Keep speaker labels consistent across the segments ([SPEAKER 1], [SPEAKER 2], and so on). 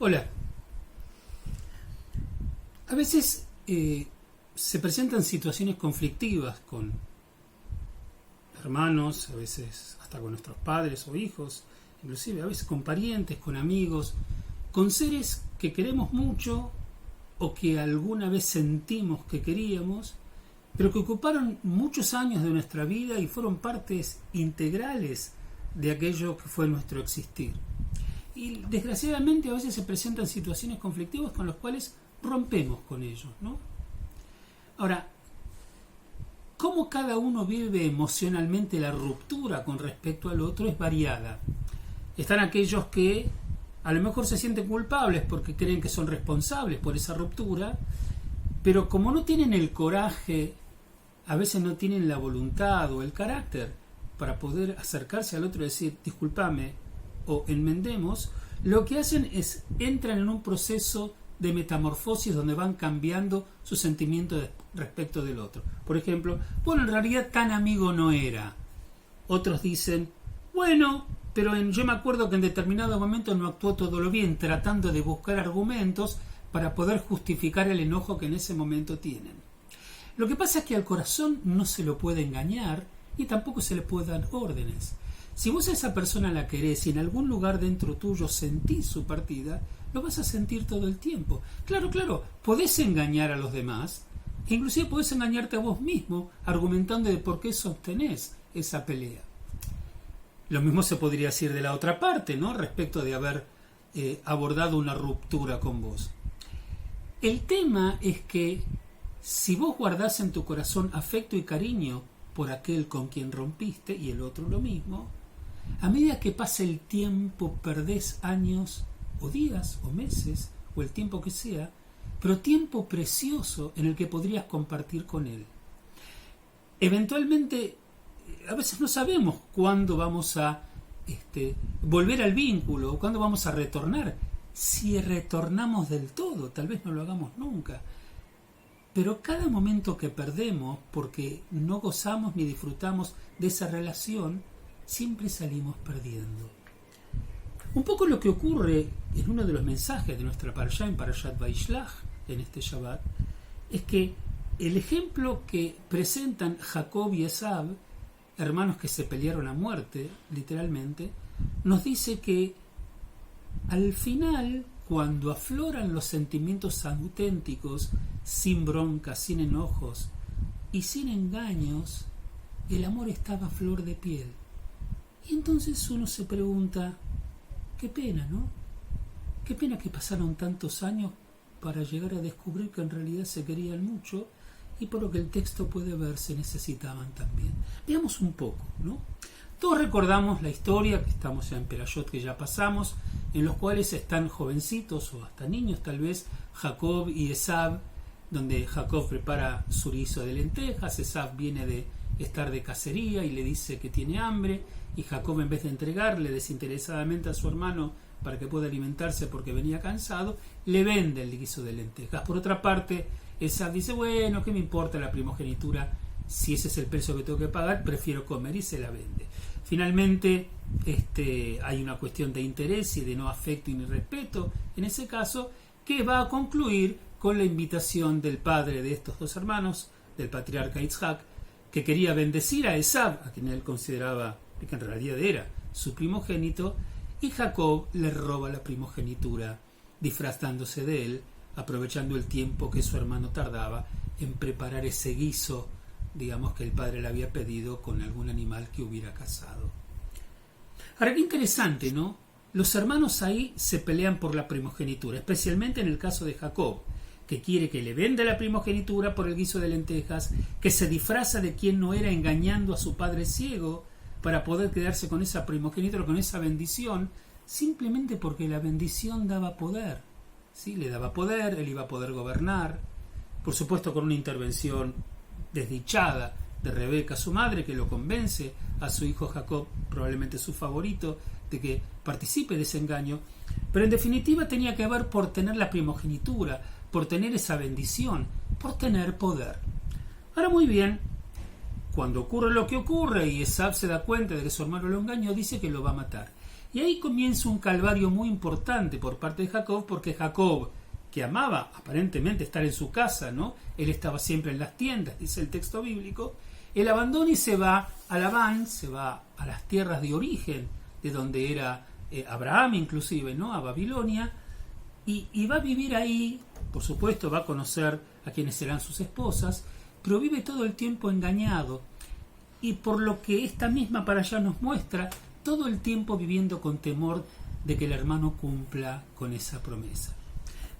[SPEAKER 1] Hola. A veces se presentan situaciones conflictivas con hermanos, a veces hasta con nuestros padres o hijos, inclusive a veces con parientes, con amigos, con seres que queremos mucho o que alguna vez sentimos que queríamos, pero que ocuparon muchos años de nuestra vida y fueron partes integrales de aquello que fue nuestro existir. Y desgraciadamente a veces se presentan situaciones conflictivas con las cuales rompemos con ellos, ¿no? Ahora, cómo cada uno vive emocionalmente la ruptura con respecto al otro es variada. Están aquellos que a lo mejor se sienten culpables porque creen que son responsables por esa ruptura, pero como no tienen el coraje, a veces no tienen la voluntad o el carácter para poder acercarse al otro y decir, discúlpame, o enmendemos, lo que hacen es entran en un proceso de metamorfosis donde van cambiando su sentimiento respecto del otro. Por ejemplo, bueno, en realidad tan amigo no era. Otros dicen, bueno, pero yo me acuerdo que en determinado momento no actuó todo lo bien, tratando de buscar argumentos para poder justificar el enojo que en ese momento tienen. Lo que pasa es que al corazón no se lo puede engañar y tampoco se le puede dar órdenes. Si vos a esa persona la querés y en algún lugar dentro tuyo sentís su partida, lo vas a sentir todo el tiempo. Claro, podés engañar a los demás, e inclusive podés engañarte a vos mismo argumentando de por qué sostenés esa pelea. Lo mismo se podría decir de la otra parte, ¿no? Respecto de haber abordado una ruptura con vos. El tema es que si vos guardás en tu corazón afecto y cariño por aquel con quien rompiste y el otro lo mismo, a medida que pasa el tiempo perdés años o días o meses o el tiempo que sea, pero tiempo precioso en el que podrías compartir con él. Eventualmente, a veces no sabemos cuándo vamos a volver al vínculo o cuándo vamos a retornar. Si retornamos del todo, tal vez no lo hagamos nunca. Pero cada momento que perdemos porque no gozamos ni disfrutamos de esa relación, siempre salimos perdiendo. Un poco lo que ocurre en uno de los mensajes de nuestra parashá, en Parashat Vaishlach, en este Shabbat, es que el ejemplo que presentan Jacob y Esav, hermanos que se pelearon a muerte, literalmente, nos dice que al final, cuando afloran los sentimientos auténticos, sin bronca, sin enojos y sin engaños, el amor estaba a flor de piel. Y entonces uno se pregunta, qué pena, ¿no? Qué pena que pasaron tantos años para llegar a descubrir que en realidad se querían mucho y por lo que el texto puede ver se necesitaban también. Veamos un poco, ¿no? Todos recordamos la historia, que estamos ya en Perashot, que ya pasamos, en los cuales están jovencitos o hasta niños tal vez, Jacob y Esav, donde Jacob prepara su guiso de lentejas, Esav viene de estar de cacería y le dice que tiene hambre, y Jacob en vez de entregarle desinteresadamente a su hermano para que pueda alimentarse porque venía cansado, le vende el guiso de lentejas. Por otra parte, Esav dice, bueno, ¿qué me importa la primogenitura? Si ese es el precio que tengo que pagar, prefiero comer, y se la vende. Finalmente, hay una cuestión de interés y de no afecto y ni respeto, en ese caso, que va a concluir con la invitación del padre de estos dos hermanos, del patriarca Yitzhak, que quería bendecir a Esav, a quien él consideraba que en realidad era su primogénito, y Jacob le roba la primogenitura, disfrazándose de él, aprovechando el tiempo que su hermano tardaba en preparar ese guiso, digamos, que el padre le había pedido con algún animal que hubiera cazado. Ahora, qué interesante, ¿no? Los hermanos ahí se pelean por la primogenitura, especialmente en el caso de Jacob, que quiere que le venda la primogenitura por el guiso de lentejas, que se disfraza de quien no era engañando a su padre ciego para poder quedarse con esa primogenitura, con esa bendición, simplemente porque la bendición daba poder. ¿Sí? Le daba poder, él iba a poder gobernar, por supuesto con una intervención desdichada de Rebeca, su madre, que lo convence a su hijo Jacob, probablemente su favorito, de que participe de ese engaño, pero en definitiva tenía que ver por tener la primogenitura, por tener esa bendición, por tener poder. Ahora, muy bien, cuando ocurre lo que ocurre y Esab se da cuenta de que su hermano lo engañó, dice que lo va a matar. Y ahí comienza un calvario muy importante por parte de Jacob, porque Jacob, que amaba aparentemente estar en su casa, ¿no? Él estaba siempre en las tiendas, dice el texto bíblico, él abandona y se va a Labán, se va a las tierras de origen, de donde era Abraham inclusive, ¿no? A Babilonia, y va a vivir ahí, por supuesto va a conocer a quienes serán sus esposas, pero vive todo el tiempo engañado, y por lo que esta misma para allá nos muestra, todo el tiempo viviendo con temor de que el hermano cumpla con esa promesa.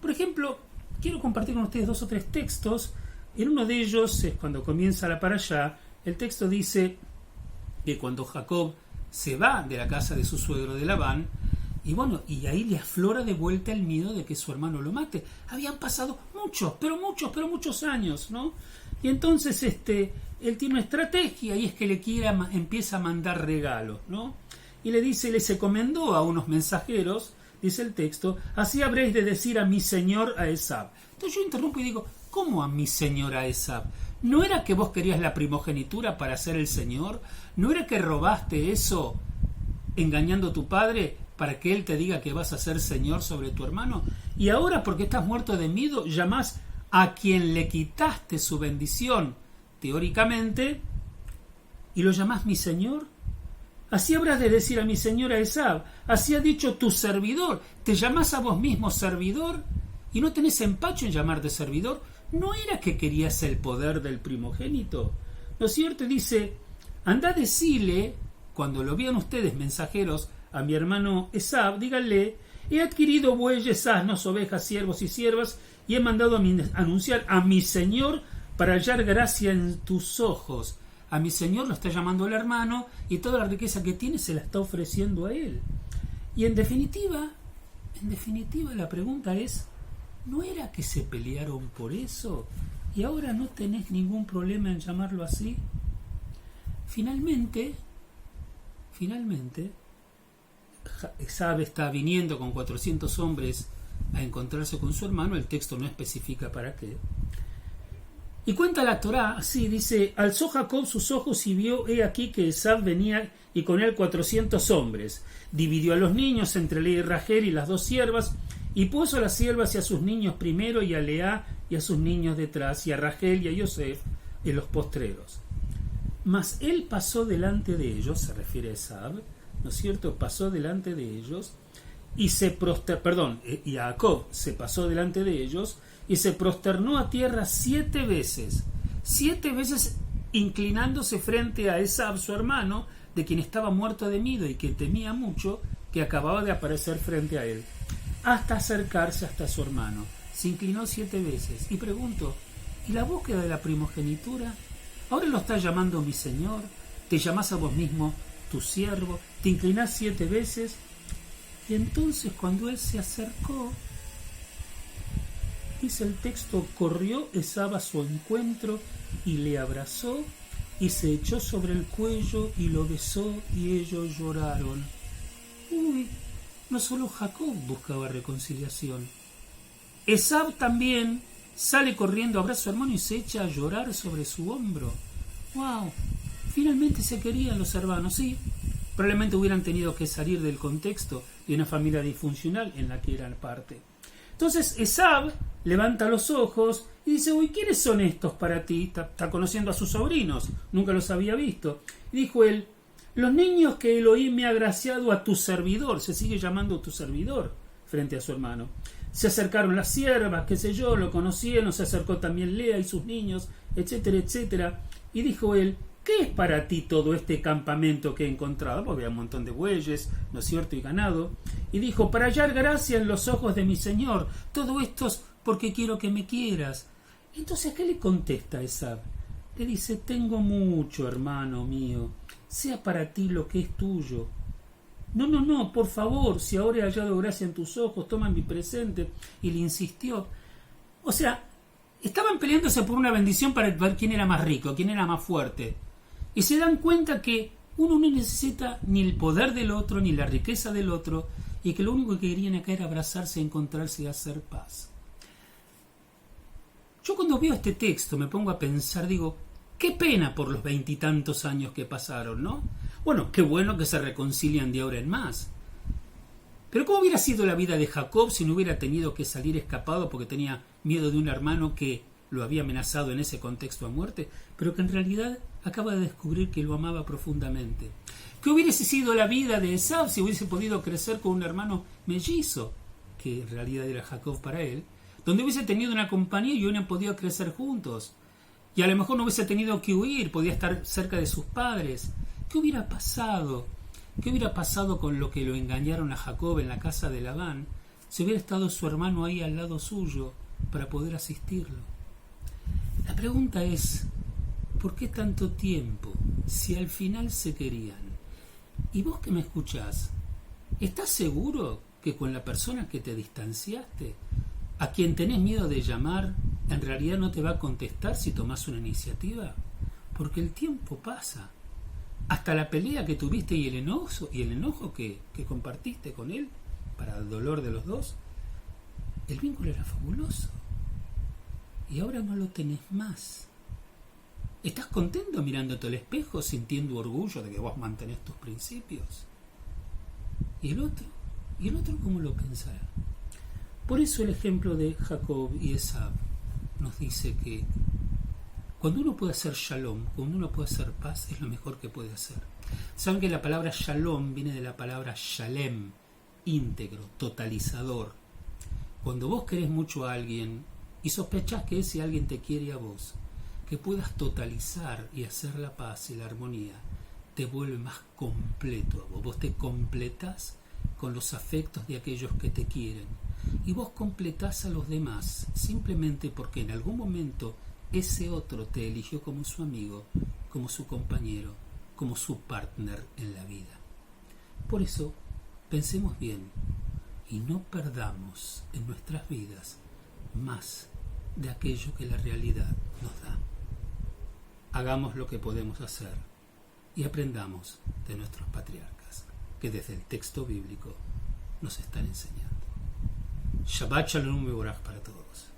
[SPEAKER 1] Por ejemplo, quiero compartir con ustedes 2 o 3 textos. En uno de ellos es cuando comienza la parashá. El texto dice que cuando Jacob se va de la casa de su suegro de Labán, y ahí le aflora de vuelta el miedo de que su hermano lo mate. Habían pasado muchos años, ¿no? Y entonces él tiene una estrategia, y es que empieza a mandar regalos, ¿no? Y le dice, les encomendó a unos mensajeros, dice el texto, así habréis de decir a mi señor a Esab. Entonces yo interrumpo y digo, ¿cómo a mi señor a Esab? ¿No era que vos querías la primogenitura para ser el señor? ¿No era que robaste eso engañando a tu padre para que él te diga que vas a ser señor sobre tu hermano? Y ahora, porque estás muerto de miedo, llamás a quien le quitaste su bendición, teóricamente, y lo llamás mi señor. Así habrás de decir a mi señora Esab, así ha dicho tu servidor. ¿Te llamás a vos mismo servidor? ¿Y no tenés empacho en llamarte servidor? ¿No era que querías el poder del primogénito? ¿No es cierto? Dice, andá a decirle, cuando lo vean ustedes mensajeros a mi hermano Esab, díganle, he adquirido bueyes, asnos, ovejas, siervos y siervas, y he mandado a anunciar a mi señor para hallar gracia en tus ojos. A mi señor lo está llamando el hermano, y toda la riqueza que tiene se la está ofreciendo a él. Y en definitiva la pregunta es, ¿no era que se pelearon por eso? ¿Y ahora no tenés ningún problema en llamarlo así? Finalmente, Esab está viniendo con 400 hombres a encontrarse con su hermano, el texto no especifica para qué. Y cuenta la Torá, así dice, alzó Jacob sus ojos y vio, he aquí que Esab venía y con él 400 hombres. Dividió a los niños entre Lea y Rachel y las 2 siervas, y puso a las siervas y a sus niños primero, y a Lea y a sus niños detrás, y a Rachel y a Yosef en los postreros. Mas él pasó delante de ellos, se refiere a Esab, ¿no es cierto? Pasó delante de ellos, y y Jacob se pasó delante de ellos, y se prosternó a tierra 7 veces, inclinándose frente a Esab, su hermano, de quien estaba muerto de miedo y que temía mucho, que acababa de aparecer frente a él, hasta acercarse hasta su hermano. Se inclinó 7 veces. Y pregunto, ¿y la búsqueda de la primogenitura? ¿Ahora lo estás llamando mi señor? ¿Te llamás a vos mismo tu siervo? ¿Te inclinás 7 veces? Y entonces cuando él se acercó, dice el texto, corrió Esab a su encuentro y le abrazó y se echó sobre el cuello y lo besó y ellos lloraron. No solo Jacob buscaba reconciliación. Esab también sale corriendo, abraza a su hermano y se echa a llorar sobre su hombro. ¡Wow! Finalmente se querían los hermanos, sí. Probablemente hubieran tenido que salir del contexto de una familia disfuncional en la que eran parte. Entonces Esab levanta los ojos y dice, ¿quiénes son estos para ti? Está conociendo a sus sobrinos, nunca los había visto. Y dijo él, los niños que Elohim me ha agraciado a tu servidor, se sigue llamando tu servidor frente a su hermano. Se acercaron las siervas, qué sé yo, lo conocieron, se acercó también Lea y sus niños, etcétera, etcétera. Y dijo él, ¿qué es para ti todo este campamento que he encontrado? Porque había un montón de bueyes, ¿no es cierto?, y ganado. Y dijo, para hallar gracia en los ojos de mi señor. Todo esto es porque quiero que me quieras. Entonces, ¿qué le contesta Esab? Le dice, tengo mucho, hermano mío. Sea para ti lo que es tuyo. No, por favor, si ahora he hallado gracia en tus ojos, toma mi presente. Y le insistió. O sea, estaban peleándose por una bendición para ver quién era más rico, quién era más fuerte. Y se dan cuenta que uno no necesita ni el poder del otro, ni la riqueza del otro, y que lo único que querían acá era abrazarse, encontrarse y hacer paz. Yo cuando veo este texto me pongo a pensar, digo, Qué pena por los 20 y tantos años que pasaron, ¿no? Bueno, qué bueno que se reconcilian de ahora en más. Pero ¿cómo hubiera sido la vida de Jacob si no hubiera tenido que salir escapado porque tenía miedo de un hermano que lo había amenazado en ese contexto a muerte, pero que en realidad acaba de descubrir que lo amaba profundamente? ¿Qué hubiese sido la vida de Esau si hubiese podido crecer con un hermano mellizo, que en realidad era Jacob para él, donde hubiese tenido una compañía y hubieran podido crecer juntos? Y a lo mejor no hubiese tenido que huir, podía estar cerca de sus padres. ¿Qué hubiera pasado? ¿Qué hubiera pasado con lo que lo engañaron a Jacob en la casa de Labán si hubiera estado su hermano ahí al lado suyo para poder asistirlo? La pregunta es, ¿por qué tanto tiempo si al final se querían? Y vos que me escuchás, ¿estás seguro que con la persona que te distanciaste, a quien tenés miedo de llamar, en realidad no te va a contestar si tomás una iniciativa? Porque el tiempo pasa. Hasta la pelea que tuviste y el enojo que compartiste con él, para el dolor de los dos, el vínculo era fabuloso. Y ahora no lo tenés más. ¿Estás contento mirándote al espejo, sintiendo orgullo de que vos mantenés tus principios? ¿Y el otro? ¿Y el otro cómo lo pensará? Por eso el ejemplo de Jacob y Esau nos dice que cuando uno puede hacer shalom, cuando uno puede hacer paz, es lo mejor que puede hacer. Saben que la palabra shalom viene de la palabra shalem, íntegro, totalizador. Cuando vos querés mucho a alguien y sospechás que ese alguien te quiere a vos, que puedas totalizar y hacer la paz y la armonía, te vuelve más completo a vos. Vos te completás con los afectos de aquellos que te quieren. Y vos completás a los demás simplemente porque en algún momento ese otro te eligió como su amigo, como su compañero, como su partner en la vida. Por eso, pensemos bien y no perdamos en nuestras vidas más de aquello que la realidad nos da. Hagamos lo que podemos hacer y aprendamos de nuestros patriarcas, que desde el texto bíblico nos están enseñando. Shabbat Shalom Mevorach para todos.